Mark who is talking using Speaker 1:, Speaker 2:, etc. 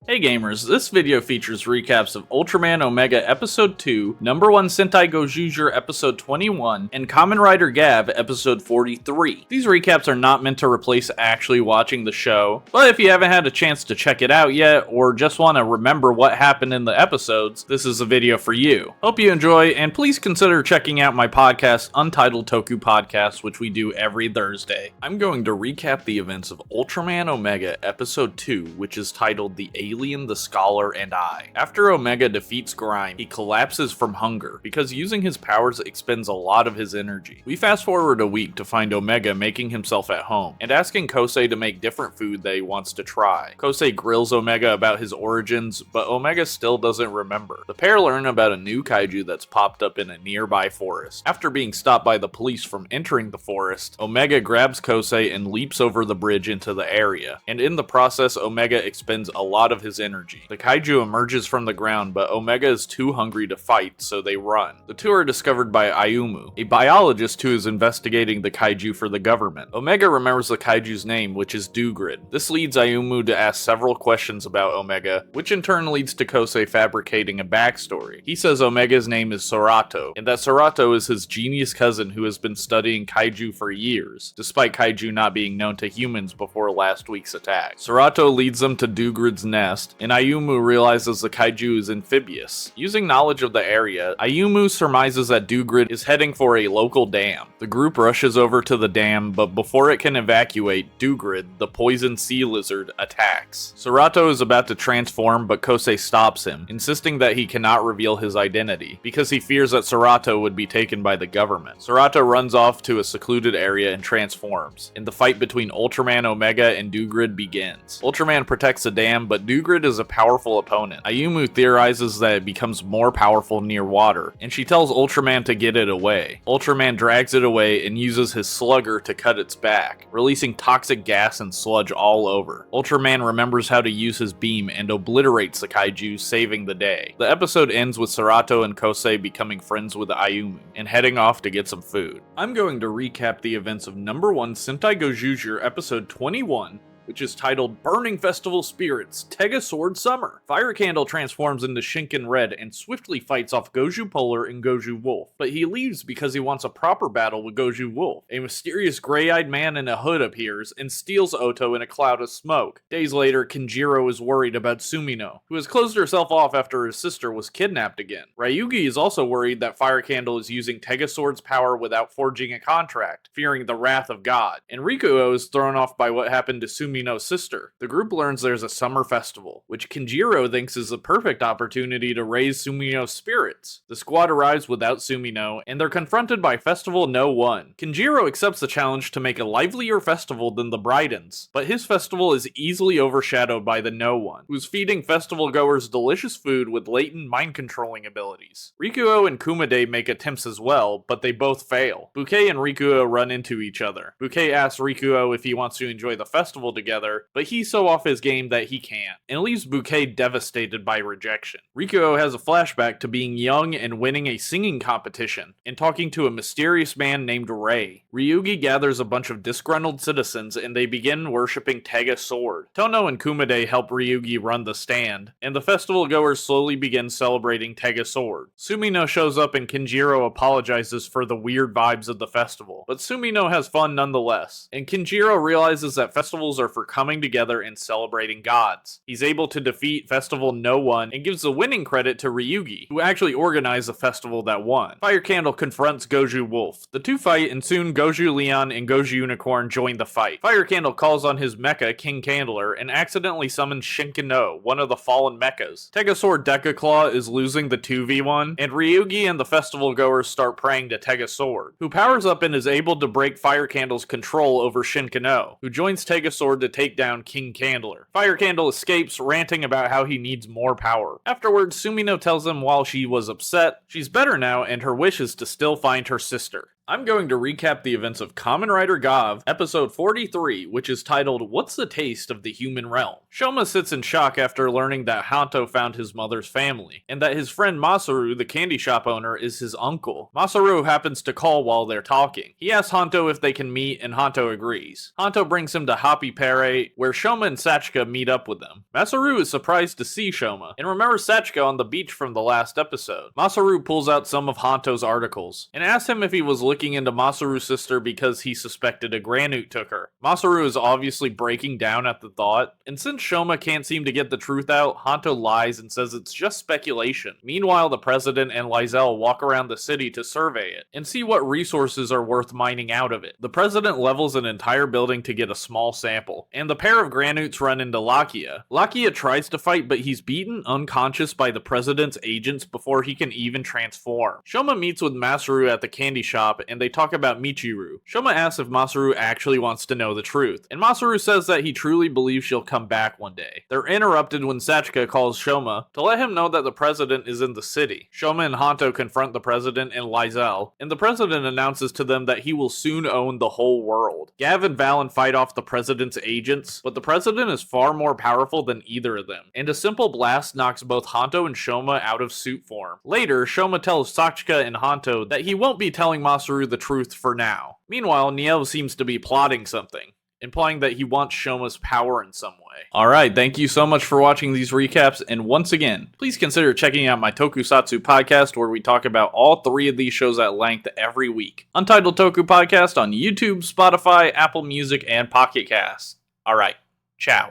Speaker 1: Hey gamers, this video features recaps of Ultraman Omega Episode 2, No.1 Sentai Gozyuger Episode 21, and Kamen Rider Gavv Episode 43. These recaps are not meant to replace actually watching the show, but if you haven't had a chance to check it out yet, or just want to remember what happened in the episodes, this is a video for you. Hope you enjoy, and please consider checking out my podcast, Untitled TOKU Podcast, which we do every Thursday. I'm going to recap the events of Ultraman Omega Episode 2, which is titled The Alien, the Scholar, and I. After Omega defeats Grime, he collapses from hunger, because using his powers expends a lot of his energy. We fast forward a week to find Omega making himself at home, and asking Kosei to make different food that he wants to try. Kosei grills Omega about his origins, but Omega still doesn't remember. The pair learn about a new kaiju that's popped up in a nearby forest. After being stopped by the police from entering the forest, Omega grabs Kosei and leaps over the bridge into the area, and in the process Omega expends a lot of his energy. The kaiju emerges from the ground, but Omega is too hungry to fight, so they run. The two are discovered by Ayumu, a biologist who is investigating the kaiju for the government. Omega remembers the kaiju's name, which is Dugrid. This leads Ayumu to ask several questions about Omega, which in turn leads to Kosei fabricating a backstory. He says Omega's name is Sorato, and that Sorato is his genius cousin who has been studying kaiju for years, despite kaiju not being known to humans before last week's attack. Sorato leads them to Dugrid's nest, and Ayumu realizes the kaiju is amphibious. Using knowledge of the area, Ayumu surmises that Dugrid is heading for a local dam. The group rushes over to the dam, but before it can evacuate, Dugrid, the poison sea lizard, attacks. Sorato is about to transform, but Kosei stops him, insisting that he cannot reveal his identity, because he fears that Sorato would be taken by the government. Sorato runs off to a secluded area and transforms, and the fight between Ultraman Omega and Dugrid begins. Ultraman protects the dam, but Dugrid is a powerful opponent. Ayumu theorizes that it becomes more powerful near water, and she tells Ultraman to get it away. Ultraman drags it away and uses his slugger to cut its back, releasing toxic gas and sludge all over. Ultraman remembers how to use his beam and obliterates the kaiju, saving the day. The episode ends with Sorato and Kosei becoming friends with Ayumu, and heading off to get some food. I'm going to recap the events of No.1 Sentai Gozyuger Episode 21, which is titled Burning Festival Spirits, Tega Sword Summer. Fire Candle transforms into Shinken Red and swiftly fights off Goju Polar and Goju Wolf, but he leaves because he wants a proper battle with Goju Wolf. A mysterious gray-eyed man in a hood appears and steals Oto in a cloud of smoke. Days later, Kinjiro is worried about Sumino, who has closed herself off after his sister was kidnapped again. Ryugi is also worried that Fire Candle is using Tega Sword's power without forging a contract, fearing the wrath of God. And Rikuo is thrown off by what happened to Sumino's sister. The group learns there's a summer festival, which Kinjiro thinks is the perfect opportunity to raise Sumino's spirits. The squad arrives without Sumino, and they're confronted by Festival No.1. Kinjiro accepts the challenge to make a livelier festival than the Bridens, but his festival is easily overshadowed by the No.1, who's feeding festival goers delicious food with latent mind-controlling abilities. Rikuo and Kumade make attempts as well, but they both fail. Bouquet and Rikuo run into each other. Bouquet asks Rikuo if he wants to enjoy the festival together, but he's so off his game that he can't, and leaves Bouquet devastated by rejection. Rikuo has a flashback to being young and winning a singing competition, and talking to a mysterious man named Ray. Ryugi gathers a bunch of disgruntled citizens, and they begin worshipping Tega Sword. Tono and Kumade help Ryugi run the stand, and the festival goers slowly begin celebrating Tega Sword. Sumino shows up and Kinjiro apologizes for the weird vibes of the festival, but Sumino has fun nonetheless, and Kinjiro realizes that festivals are for coming together and celebrating gods. He's able to defeat Festival No.1 and gives the winning credit to Ryugi, who actually organized the festival that won. Fire Candle confronts Goju Wolf. The two fight, and soon Goju Leon and Goju Unicorn join the fight. Fire Candle calls on his mecha, King Candler, and accidentally summons Shinkano, one of the fallen mechas. Tega Sword Deca Claw is losing the 2v1, and Ryugi and the festival goers start praying to Tega Sword, who powers up and is able to break Fire Candle's control over Shinkano, who joins Tega Sword to take down King Candler. Fire Candle escapes, ranting about how he needs more power. Afterwards, Sumino tells him while she was upset, she's better now and her wish is to still find her sister. I'm going to recap the events of Kamen Rider Gavv, episode 43, which is titled, What's the Taste of the Human Realm? Shoma sits in shock after learning that Hanto found his mother's family, and that his friend Masaru, the candy shop owner, is his uncle. Masaru happens to call while they're talking. He asks Hanto if they can meet, and Hanto agrees. Hanto brings him to Happy Pere, where Shoma and Sachika meet up with them. Masaru is surprised to see Shoma, and remembers Sachika on the beach from the last episode. Masaru pulls out some of Hanto's articles, and asks him if he was looking into Masaru's sister because he suspected a Granute took her. Masaru is obviously breaking down at the thought, and since Shoma can't seem to get the truth out, Hanto lies and says it's just speculation. Meanwhile, the president and Lizelle walk around the city to survey it, and see what resources are worth mining out of it. The president levels an entire building to get a small sample, and the pair of Granutes run into Lakia. Lakia tries to fight, but he's beaten unconscious by the president's agents before he can even transform. Shoma meets with Masaru at the candy shop, and they talk about Michiru. Shoma asks if Masaru actually wants to know the truth, and Masaru says that he truly believes she'll come back one day. They're interrupted when Sachika calls Shoma to let him know that the president is in the city. Shoma and Hanto confront the president and Lizelle, and the president announces to them that he will soon own the whole world. Gavv and Valen fight off the president's agents, but the president is far more powerful than either of them, and a simple blast knocks both Hanto and Shoma out of suit form. Later, Shoma tells Sachika and Hanto that he won't be telling Masaru the truth for now. Meanwhile, Niel seems to be plotting something, implying that he wants Shoma's power in some way. Alright, thank you so much for watching these recaps, and once again, please consider checking out my Tokusatsu podcast where we talk about all 3 of these shows at length every week. Untitled Toku Podcast on YouTube, Spotify, Apple Music, and Pocket Cast. Alright, ciao.